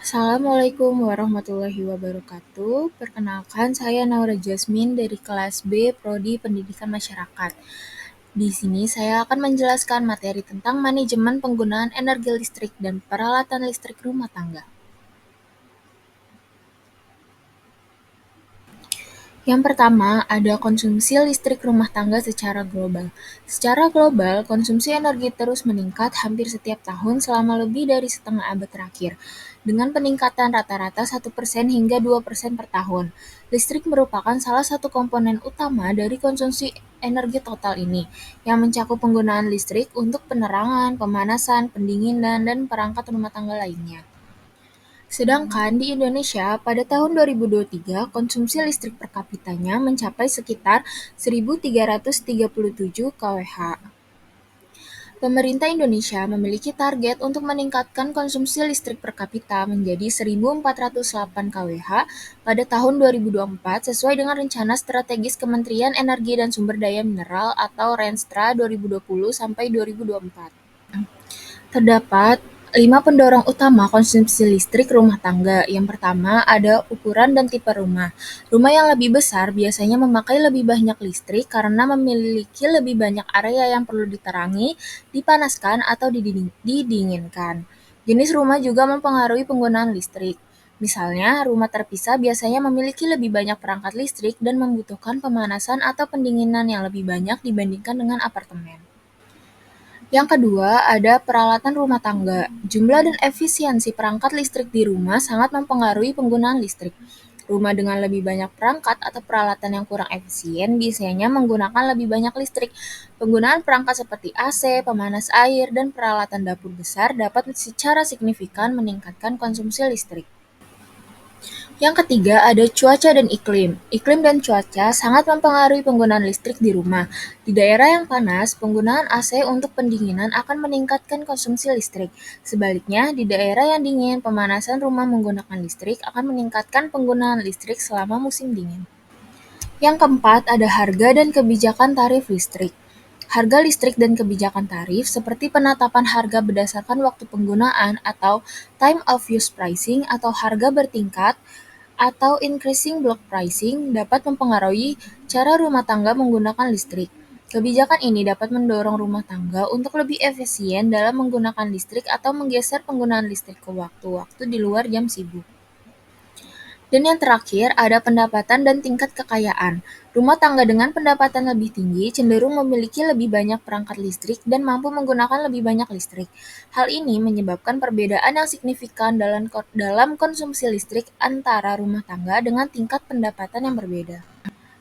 Assalamualaikum warahmatullahi wabarakatuh. Perkenalkan, saya Naura Jasmine dari kelas B, Prodi Pendidikan Masyarakat. Di sini saya akan menjelaskan materi tentang manajemen penggunaan energi listrik dan peralatan listrik rumah tangga. Yang pertama, ada konsumsi listrik rumah tangga secara global. Secara global, konsumsi energi terus meningkat hampir setiap tahun selama lebih dari setengah abad terakhir, dengan peningkatan rata-rata 1% hingga 2% per tahun. Listrik merupakan salah satu komponen utama dari konsumsi energi total ini, yang mencakup penggunaan listrik untuk penerangan, pemanasan, pendinginan, dan perangkat rumah tangga lainnya. Sedangkan di Indonesia, pada tahun 2023, konsumsi listrik per kapitanya mencapai sekitar 1.337 kWh. Pemerintah Indonesia memiliki target untuk meningkatkan konsumsi listrik per kapita menjadi 1.408 kWh pada tahun 2024 sesuai dengan Rencana Strategis Kementerian Energi dan Sumber Daya Mineral atau Renstra 2020 sampai 2024. Terdapat 5 pendorong utama konsumsi listrik rumah tangga. Yang pertama, ada ukuran dan tipe rumah. Rumah yang lebih besar biasanya memakai lebih banyak listrik karena memiliki lebih banyak area yang perlu diterangi, dipanaskan, atau didinginkan. Jenis rumah juga mempengaruhi penggunaan listrik. Misalnya, rumah terpisah biasanya memiliki lebih banyak perangkat listrik dan membutuhkan pemanasan atau pendinginan yang lebih banyak dibandingkan dengan apartemen. Yang kedua, ada peralatan rumah tangga. Jumlah dan efisiensi perangkat listrik di rumah sangat mempengaruhi penggunaan listrik. Rumah dengan lebih banyak perangkat atau peralatan yang kurang efisien biasanya menggunakan lebih banyak listrik. Penggunaan perangkat seperti AC, pemanas air, dan peralatan dapur besar dapat secara signifikan meningkatkan konsumsi listrik. Yang ketiga, ada cuaca dan iklim. Iklim dan cuaca sangat mempengaruhi penggunaan listrik di rumah. Di daerah yang panas, penggunaan AC untuk pendinginan akan meningkatkan konsumsi listrik. Sebaliknya, di daerah yang dingin, pemanasan rumah menggunakan listrik akan meningkatkan penggunaan listrik selama musim dingin. Yang keempat, ada harga dan kebijakan tarif listrik. Harga listrik dan kebijakan tarif seperti penetapan harga berdasarkan waktu penggunaan atau time of use pricing atau harga bertingkat atau increasing block pricing dapat mempengaruhi cara rumah tangga menggunakan listrik. Kebijakan ini dapat mendorong rumah tangga untuk lebih efisien dalam menggunakan listrik atau menggeser penggunaan listrik ke waktu-waktu di luar jam sibuk. Dan yang terakhir, ada pendapatan dan tingkat kekayaan. Rumah tangga dengan pendapatan lebih tinggi cenderung memiliki lebih banyak perangkat listrik dan mampu menggunakan lebih banyak listrik. Hal ini menyebabkan perbedaan yang signifikan dalam konsumsi listrik antara rumah tangga dengan tingkat pendapatan yang berbeda.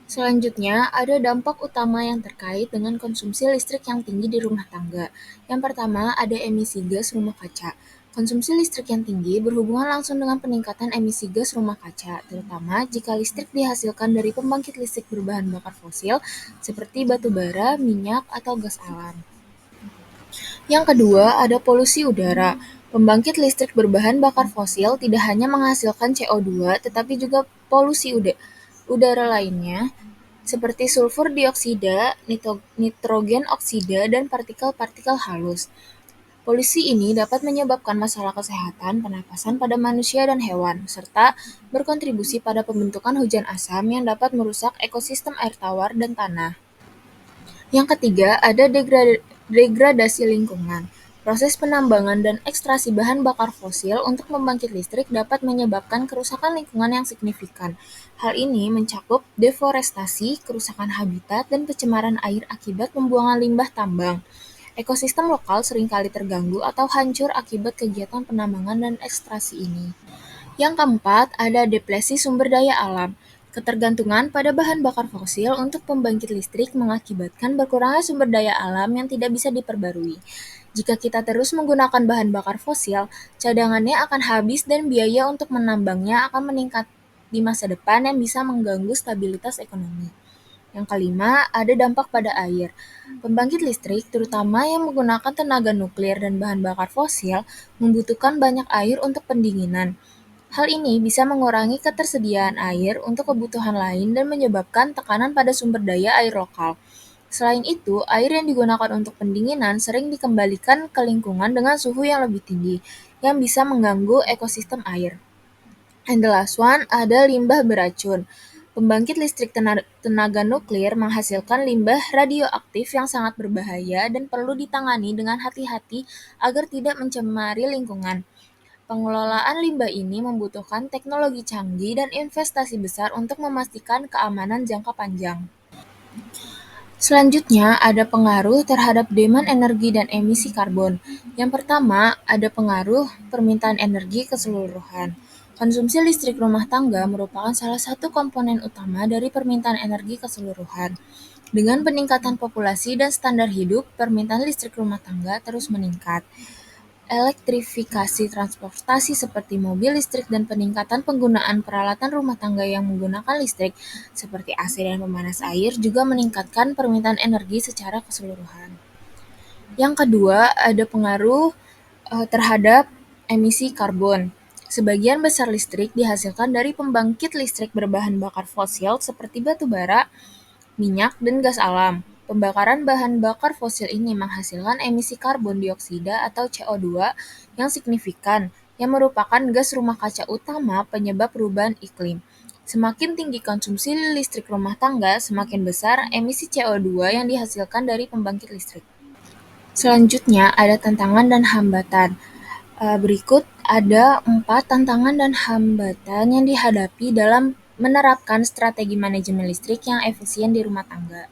Selanjutnya, ada dampak utama yang terkait dengan konsumsi listrik yang tinggi di rumah tangga. Yang pertama, ada emisi gas rumah kaca. Konsumsi listrik yang tinggi berhubungan langsung dengan peningkatan emisi gas rumah kaca, terutama jika listrik dihasilkan dari pembangkit listrik berbahan bakar fosil seperti batu bara, minyak, atau gas alam. Yang kedua, ada polusi udara. Pembangkit listrik berbahan bakar fosil tidak hanya menghasilkan CO2, tetapi juga polusi udara lainnya, seperti sulfur dioksida, nitrogen oksida, dan partikel-partikel halus. Polusi ini dapat menyebabkan masalah kesehatan pernapasan pada manusia dan hewan, serta berkontribusi pada pembentukan hujan asam yang dapat merusak ekosistem air tawar dan tanah. Yang ketiga, ada degradasi lingkungan. Proses penambangan dan ekstraksi bahan bakar fosil untuk membangkit listrik dapat menyebabkan kerusakan lingkungan yang signifikan. Hal ini mencakup deforestasi, kerusakan habitat, dan pencemaran air akibat pembuangan limbah tambang. Ekosistem lokal seringkali terganggu atau hancur akibat kegiatan penambangan dan ekstraksi ini. Yang keempat, ada deplesi sumber daya alam. Ketergantungan pada bahan bakar fosil untuk pembangkit listrik mengakibatkan berkurangnya sumber daya alam yang tidak bisa diperbarui. Jika kita terus menggunakan bahan bakar fosil, cadangannya akan habis dan biaya untuk menambangnya akan meningkat di masa depan yang bisa mengganggu stabilitas ekonomi. Yang kelima, ada dampak pada air. Pembangkit listrik, terutama yang menggunakan tenaga nuklir dan bahan bakar fosil, membutuhkan banyak air untuk pendinginan. Hal ini bisa mengurangi ketersediaan air untuk kebutuhan lain dan menyebabkan tekanan pada sumber daya air lokal. Selain itu, air yang digunakan untuk pendinginan sering dikembalikan ke lingkungan dengan suhu yang lebih tinggi. yang bisa mengganggu ekosistem air. And the last one, ada limbah beracun. Pembangkit listrik tenaga nuklir menghasilkan limbah radioaktif yang sangat berbahaya dan perlu ditangani dengan hati-hati agar tidak mencemari lingkungan. Pengelolaan limbah ini membutuhkan teknologi canggih dan investasi besar untuk memastikan keamanan jangka panjang. Selanjutnya, ada pengaruh terhadap demand energi dan emisi karbon. Yang pertama, ada pengaruh permintaan energi keseluruhan. Konsumsi listrik rumah tangga merupakan salah satu komponen utama dari permintaan energi keseluruhan. Dengan peningkatan populasi dan standar hidup, permintaan listrik rumah tangga terus meningkat. Elektrifikasi transportasi seperti mobil listrik dan peningkatan penggunaan peralatan rumah tangga yang menggunakan listrik, seperti AC dan pemanas air, juga meningkatkan permintaan energi secara keseluruhan. Yang kedua, ada pengaruh terhadap emisi karbon. Sebagian besar listrik dihasilkan dari pembangkit listrik berbahan bakar fosil seperti batu bara, minyak, dan gas alam. Pembakaran bahan bakar fosil ini menghasilkan emisi karbon dioksida atau CO2 yang signifikan, yang merupakan gas rumah kaca utama penyebab perubahan iklim. Semakin tinggi konsumsi listrik rumah tangga, semakin besar emisi CO2 yang dihasilkan dari pembangkit listrik. Selanjutnya, ada tantangan dan hambatan. Berikut ada 4 tantangan dan hambatan yang dihadapi dalam menerapkan strategi manajemen listrik yang efisien di rumah tangga.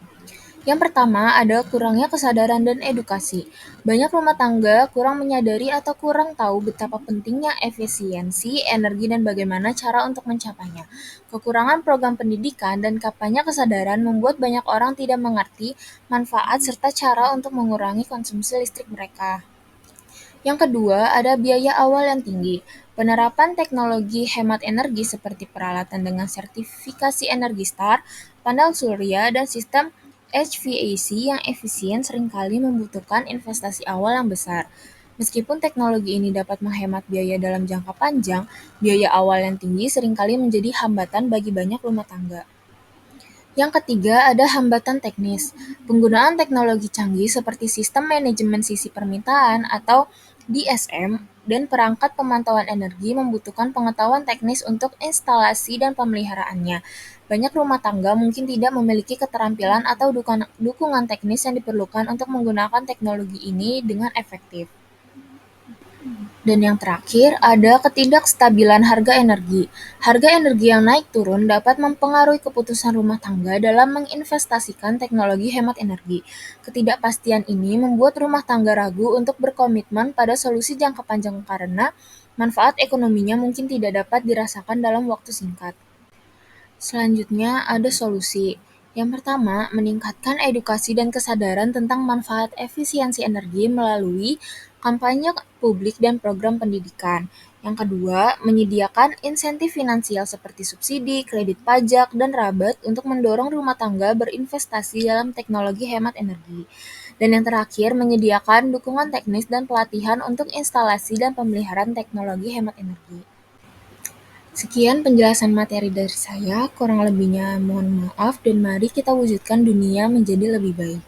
Yang pertama, ada kurangnya kesadaran dan edukasi. Banyak rumah tangga kurang menyadari atau kurang tahu betapa pentingnya efisiensi energi dan bagaimana cara untuk mencapainya. Kekurangan program pendidikan dan kampanye kesadaran membuat banyak orang tidak mengerti manfaat serta cara untuk mengurangi konsumsi listrik mereka. Yang kedua, ada biaya awal yang tinggi. Penerapan teknologi hemat energi seperti peralatan dengan sertifikasi Energi Star, panel surya, dan sistem HVAC yang efisien seringkali membutuhkan investasi awal yang besar. Meskipun teknologi ini dapat menghemat biaya dalam jangka panjang, biaya awal yang tinggi seringkali menjadi hambatan bagi banyak rumah tangga. Yang ketiga, ada hambatan teknis. Penggunaan teknologi canggih seperti sistem manajemen sisi permintaan atau DSM dan perangkat pemantauan energi membutuhkan pengetahuan teknis untuk instalasi dan pemeliharaannya. Banyak rumah tangga mungkin tidak memiliki keterampilan atau dukungan teknis yang diperlukan untuk menggunakan teknologi ini dengan efektif. Dan yang terakhir, ada ketidakstabilan harga energi. Harga energi yang naik turun dapat mempengaruhi keputusan rumah tangga dalam menginvestasikan teknologi hemat energi. Ketidakpastian ini membuat rumah tangga ragu untuk berkomitmen pada solusi jangka panjang karena manfaat ekonominya mungkin tidak dapat dirasakan dalam waktu singkat. Selanjutnya, ada solusi. Yang pertama, meningkatkan edukasi dan kesadaran tentang manfaat efisiensi energi melalui kampanye publik dan program pendidikan. Yang kedua, menyediakan insentif finansial seperti subsidi, kredit pajak, dan rabat untuk mendorong rumah tangga berinvestasi dalam teknologi hemat energi. Dan yang terakhir, menyediakan dukungan teknis dan pelatihan untuk instalasi dan pemeliharaan teknologi hemat energi. Sekian penjelasan materi dari saya, kurang lebihnya mohon maaf dan mari kita wujudkan dunia menjadi lebih baik.